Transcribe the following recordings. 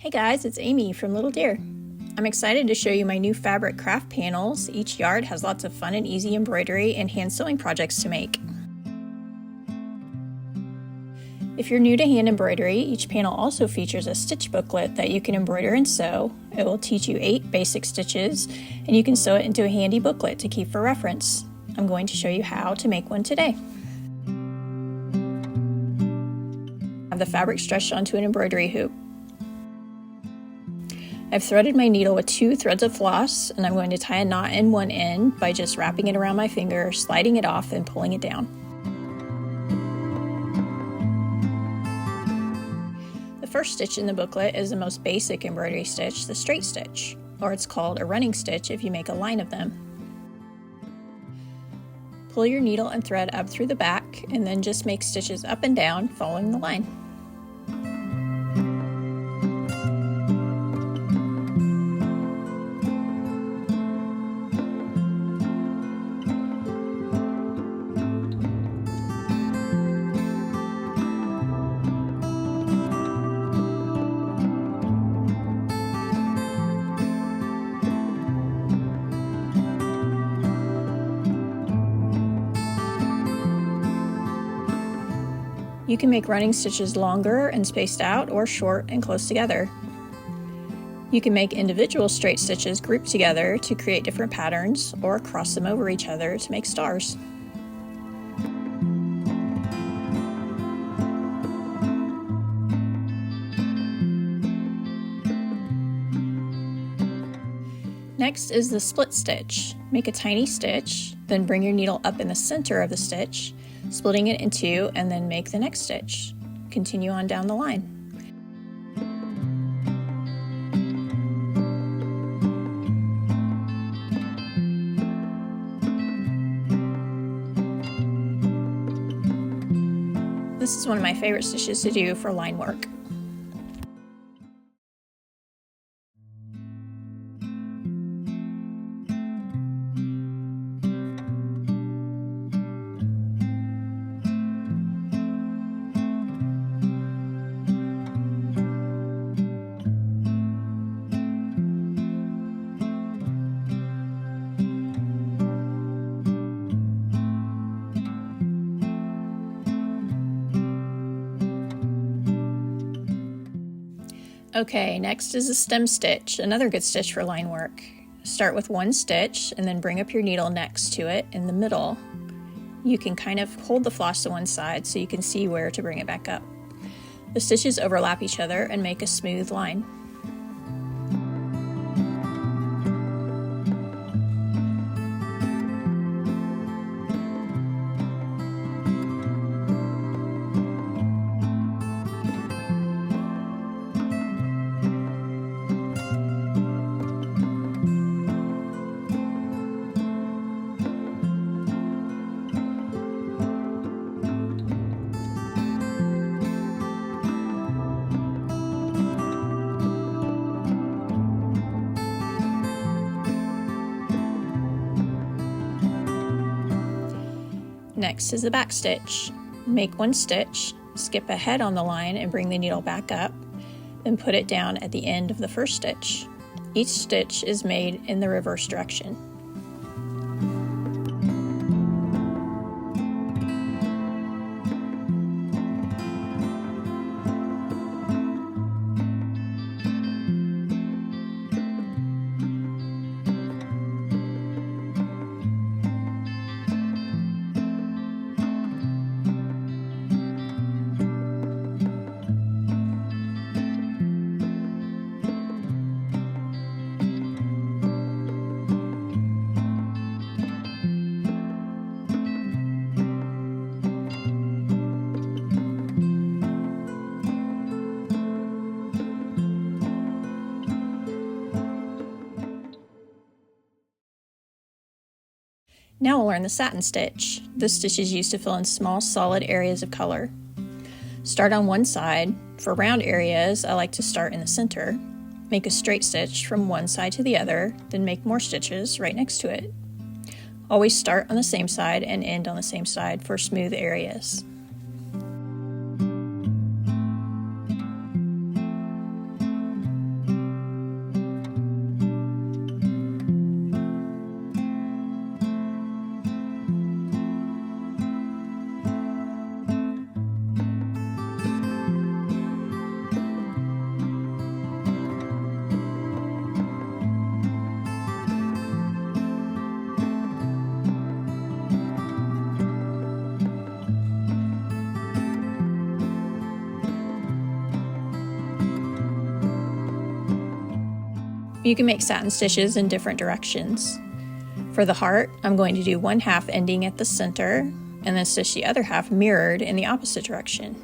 Hey guys, it's Amy from Little Deer. I'm excited to show you my new fabric craft panels. Each yard has lots of fun and easy embroidery and hand sewing projects to make. If you're new to hand embroidery, each panel also features a stitch booklet that you can embroider and sew. It will teach you 8 basic stitches, and you can sew it into a handy booklet to keep for reference. I'm going to show you how to make one today. I have the fabric stretched onto an embroidery hoop. I've threaded my needle with 2 threads of floss, and I'm going to tie a knot in one end by just wrapping it around my finger, sliding it off, and pulling it down. The first stitch in the booklet is the most basic embroidery stitch, the straight stitch, or it's called a running stitch if you make a line of them. Pull your needle and thread up through the back, and then just make stitches up and down following the line. You can make running stitches longer and spaced out or short and close together. You can make individual straight stitches grouped together to create different patterns or cross them over each other to make stars. Next is the split stitch. Make a tiny stitch, then bring your needle up in the center of the stitch, splitting it in 2, and then make the next stitch. Continue on down the line. This is one of my favorite stitches to do for line work. Okay, next is a stem stitch, another good stitch for line work. Start with 1 stitch and then bring up your needle next to it in the middle. You can kind of hold the floss to one side so you can see where to bring it back up. The stitches overlap each other and make a smooth line. Next is the back stitch. Make 1 stitch, skip ahead on the line and bring the needle back up, then put it down at the end of the first stitch. Each stitch is made in the reverse direction. Now we'll learn the satin stitch. This stitch is used to fill in small solid areas of color. Start on one side. For round areas, I like to start in the center. Make a straight stitch from one side to the other, then make more stitches right next to it. Always start on the same side and end on the same side for smooth areas. You can make satin stitches in different directions. For the heart, I'm going to do one half ending at the center and then stitch the other half mirrored in the opposite direction.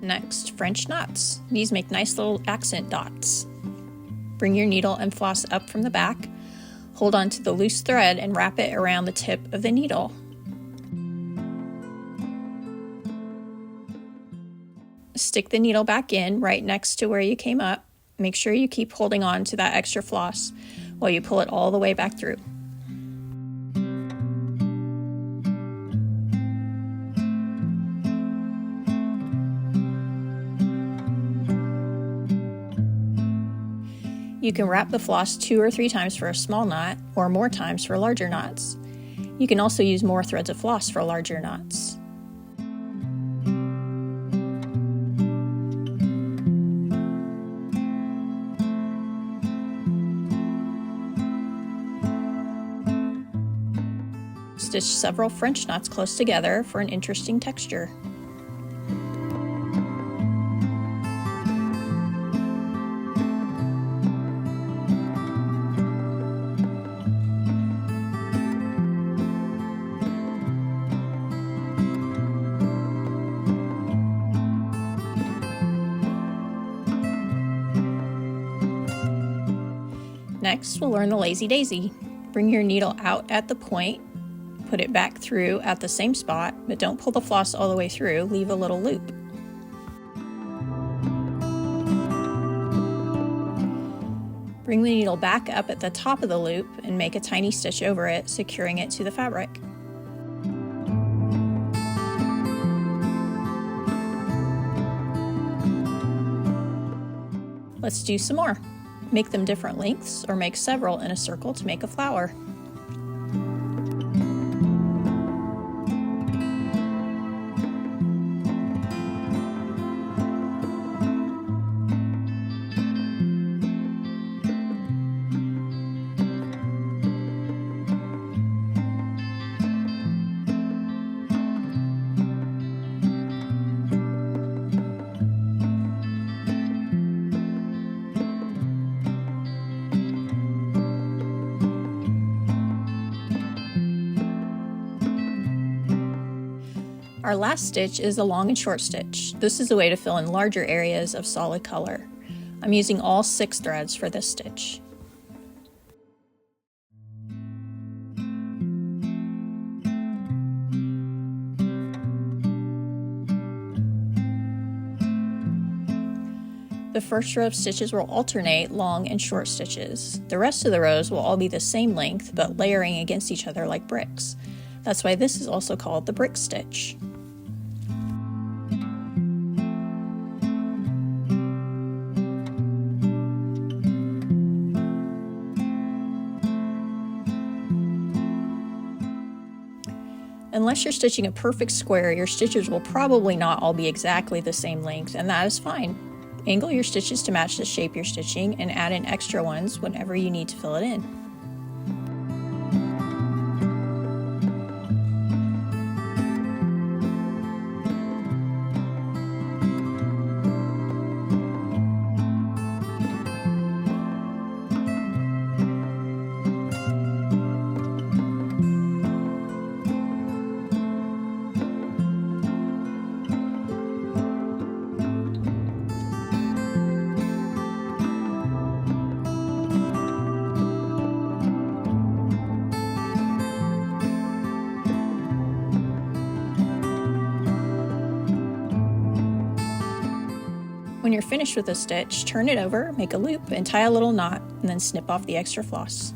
Next, French knots. These make nice little accent dots. Bring your needle and floss up from the back, hold on to the loose thread and wrap it around the tip of the needle. Stick the needle back in right next to where you came up. Make sure you keep holding on to that extra floss while you pull it all the way back through. You can wrap the floss 2 or 3 times for a small knot, or more times for larger knots. You can also use more threads of floss for larger knots. Stitch several French knots close together for an interesting texture. Next, we'll learn the lazy daisy. Bring your needle out at the point, put it back through at the same spot, but don't pull the floss all the way through, leave a little loop. Bring the needle back up at the top of the loop and make a tiny stitch over it, securing it to the fabric. Let's do some more. Make them different lengths or make several in a circle to make a flower. Our last stitch is a long and short stitch. This is a way to fill in larger areas of solid color. I'm using all 6 threads for this stitch. The first row of stitches will alternate long and short stitches. The rest of the rows will all be the same length, but layering against each other like bricks. That's why this is also called the brick stitch. Unless you're stitching a perfect square, your stitches will probably not all be exactly the same length, and that is fine. Angle your stitches to match the shape you're stitching and add in extra ones whenever you need to fill it in. you're finished with a stitch, turn it over, make a loop, and tie a little knot, and then snip off the extra floss.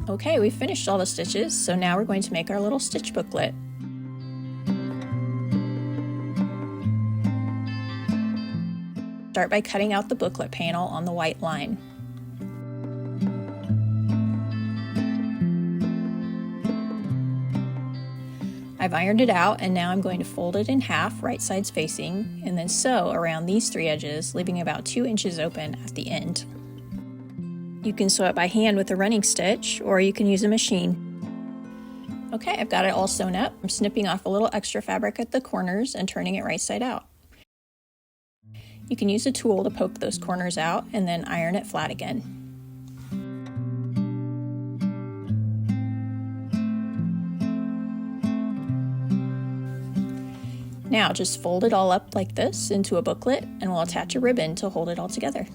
Okay, we've finished all the stitches, so now we're going to make our little stitch booklet. Start by cutting out the booklet panel on the white line. I've ironed it out, and now I'm going to fold it in half, right sides facing, and then sew around these 3 edges, leaving about 2 inches open at the end. You can sew it by hand with a running stitch, or you can use a machine. Okay, I've got it all sewn up. I'm snipping off a little extra fabric at the corners and turning it right side out. You can use a tool to poke those corners out and then iron it flat again. Now just fold it all up like this into a booklet, and we'll attach a ribbon to hold it all together.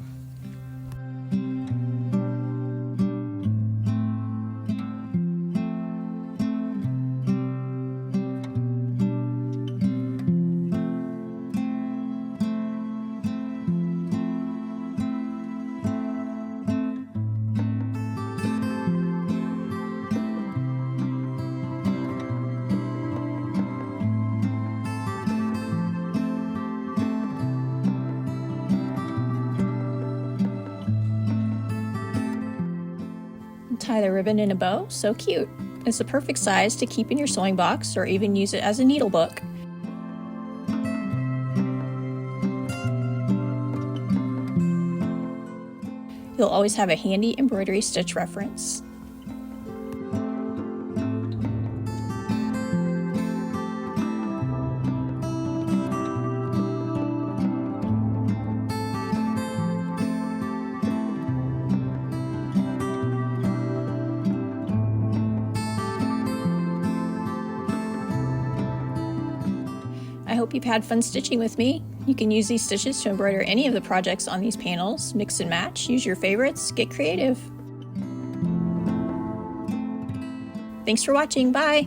Tie the ribbon in a bow. So cute. It's the perfect size to keep in your sewing box or even use it as a needle book. You'll always have a handy embroidery stitch reference. I hope you've had fun stitching with me. You can use these stitches to embroider any of the projects on these panels, mix and match, use your favorites, get creative. Thanks for watching, bye!